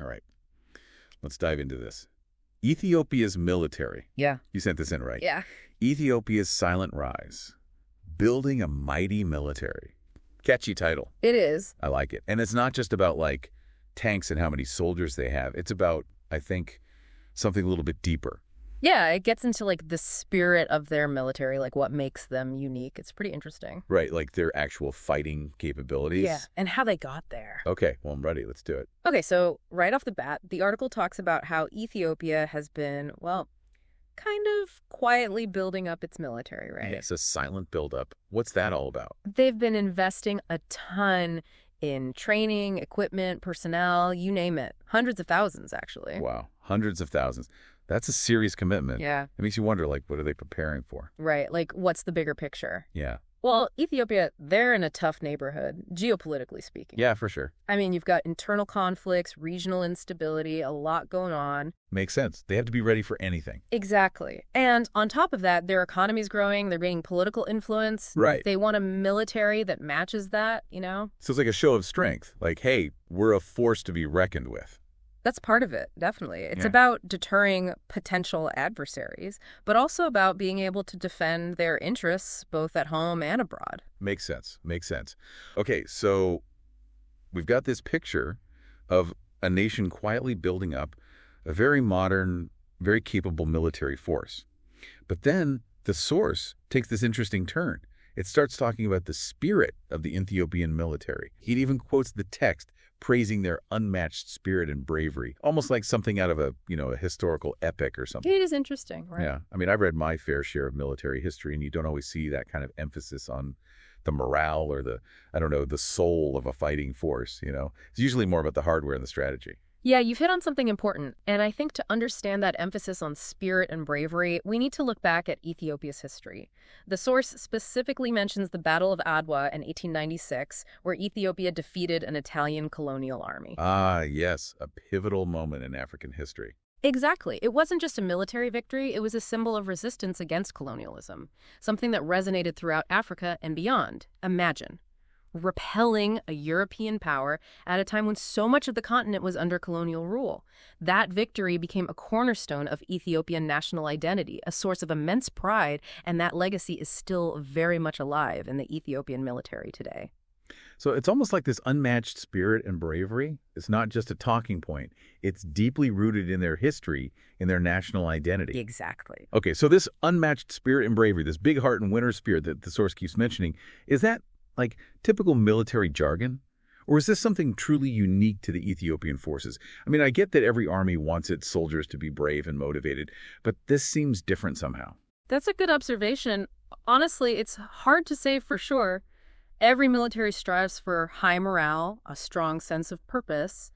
All right, let's dive into this. Ethiopia's military. Yeah. You sent this in, right? Yeah. Ethiopia's silent rise. Building a mighty military. Catchy title. It is. I like it. And it's not just about, like, tanks and how many soldiers they have. It's about, I think, something a little bit deeper. Yeah, it gets into, like, the spirit of their military, like what makes them unique. It's pretty interesting. Right, like their actual fighting capabilities. Yeah, and how they got there. Okay, well, I'm ready. Let's do it. Okay, so right off the bat, the article talks about how Ethiopia has been, well, kind of quietly building up its military, right? It's a silent buildup. What's that all about? They've been investing a ton in training, equipment, personnel, you name it. Hundreds of thousands, actually. Wow, hundreds of thousands. That's a serious commitment. Yeah. It makes you wonder, like, what are they preparing for? Right, like what's the bigger picture? Yeah. Well, Ethiopia, they're in a tough neighborhood, geopolitically speaking. Yeah, for sure. I mean, you've got internal conflicts, regional instability, a lot going on. Makes sense. They have to be ready for anything. Exactly. And on top of that, their economy's growing, they're gaining political influence. Right. They want a military that matches that, you know? So it's like a show of strength. Like, hey, we're a force to be reckoned with. That's part of it, definitely. It's Yeah. about deterring potential adversaries, but also about being able to defend their interests both at home and abroad. Makes sense. Makes sense. Okay, so we've got this picture of a nation quietly building up a very modern, very capable military force. But then the source takes this interesting turn. It starts talking about the spirit of the Ethiopian military. It even quotes the text praising their unmatched spirit and bravery, almost like something out of a historical epic or something. It is interesting, right? Yeah. I mean, I've read my fair share of military history, and you don't always see that kind of emphasis on the morale or the soul of a fighting force, It's usually more about the hardware and the strategy. Yeah, you've hit on something important, and I think to understand that emphasis on spirit and bravery, we need to look back at Ethiopia's history. The source specifically mentions the Battle of Adwa in 1896, where Ethiopia defeated an Italian colonial army. Ah, yes, a pivotal moment in African history. Exactly. It wasn't just a military victory, it was a symbol of resistance against colonialism, something that resonated throughout Africa and beyond. Imagine repelling a European power at a time when so much of the continent was under colonial rule. That victory became a cornerstone of Ethiopian national identity, a source of immense pride, and that legacy is still very much alive in the Ethiopian military today. So it's almost like this unmatched spirit and bravery. It's not just a talking point. It's deeply rooted in their history, in their national identity. Exactly. Okay, so this unmatched spirit and bravery, this big heart and winner spirit that the source keeps mentioning, is that like typical military jargon? Or is this something truly unique to the Ethiopian forces? I mean, I get that every army wants its soldiers to be brave and motivated, but this seems different somehow. That's a good observation. Honestly, it's hard to say for sure. Every military strives for high morale, a strong sense of purpose,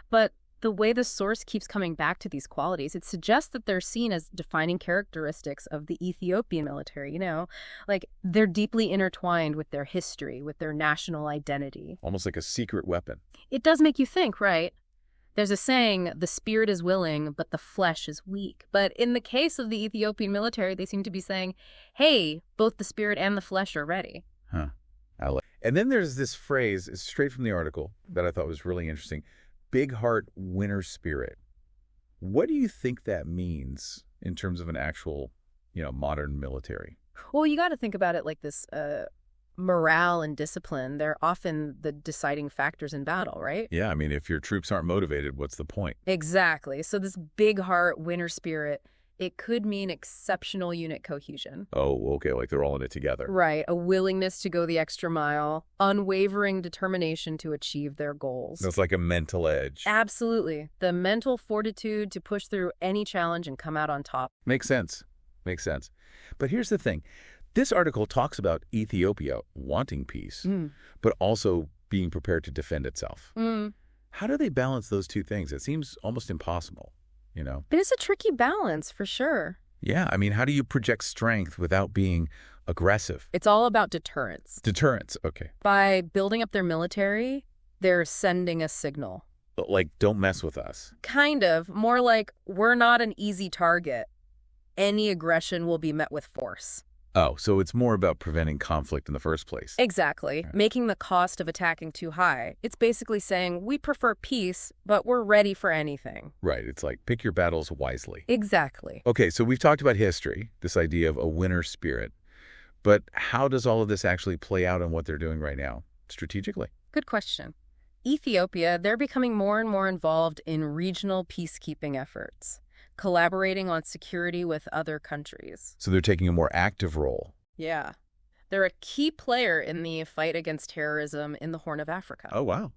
but the way the source keeps coming back to these qualities, it suggests that they're seen as defining characteristics of the Ethiopian military, like they're deeply intertwined with their history, with their national identity. Almost like a secret weapon. It does make you think, right? There's a saying, the spirit is willing, but the flesh is weak. But in the case of the Ethiopian military, they seem to be saying, hey, both the spirit and the flesh are ready. Huh. And then there's this phrase, it's straight from the article, that I thought was really interesting. Big heart, winner spirit. What do you think that means in terms of an actual, modern military? Well, you got to think about it like this. Morale and discipline, they're often the deciding factors in battle, right? Yeah, I mean, if your troops aren't motivated, what's the point? Exactly. So this big heart, winner spirit, it could mean exceptional unit cohesion. Oh, okay, like they're all in it together. Right. A willingness to go the extra mile, unwavering determination to achieve their goals. That's like a mental edge. Absolutely. The mental fortitude to push through any challenge and come out on top. Makes sense. Makes sense. But here's the thing. This article talks about Ethiopia wanting peace, but also being prepared to defend itself. How do they balance those two things? It seems almost impossible. But it's a tricky balance, for sure. Yeah, I mean, how do you project strength without being aggressive? It's all about deterrence. Deterrence, okay. By building up their military, they're sending a signal. Like, don't mess with us. Kind of. More like, we're not an easy target. Any aggression will be met with force. Oh, so it's more about preventing conflict in the first place. Exactly. Right. Making the cost of attacking too high. It's basically saying, we prefer peace, but we're ready for anything. Right. It's like pick your battles wisely. Exactly. Okay, so we've talked about history, this idea of a winner spirit. But how does all of this actually play out in what they're doing right now, strategically? Good question. Ethiopia, they're becoming more and more involved in regional peacekeeping efforts, collaborating on security with other countries. So they're taking a more active role. Yeah. They're a key player in the fight against terrorism in the Horn of Africa. Oh, wow.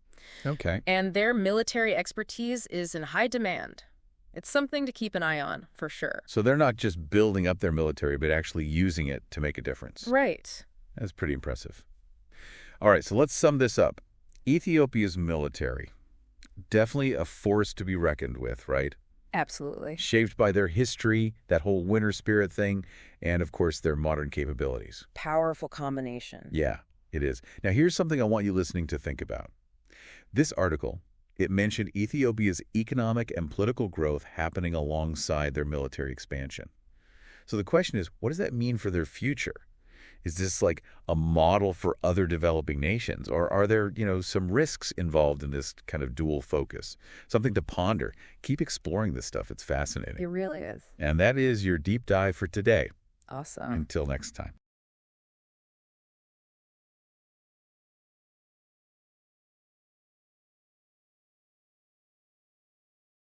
Okay. And their military expertise is in high demand. It's something to keep an eye on, for sure. So they're not just building up their military, but actually using it to make a difference. Right. That's pretty impressive. All right, so let's sum this up. Ethiopia's military, definitely a force to be reckoned with, right? Absolutely. Shaped by their history, that whole winter spirit thing, and of course their modern capabilities. Powerful combination. Yeah, it is. Now here's something I want you listening to think about. This article, it mentioned Ethiopia's economic and political growth happening alongside their military expansion. So the question is, what does that mean for their future? Is this like a model for other developing nations? Or are there, some risks involved in this kind of dual focus? Something to ponder. Keep exploring this stuff. It's fascinating. It really is. And that is your deep dive for today. Awesome. Until next time.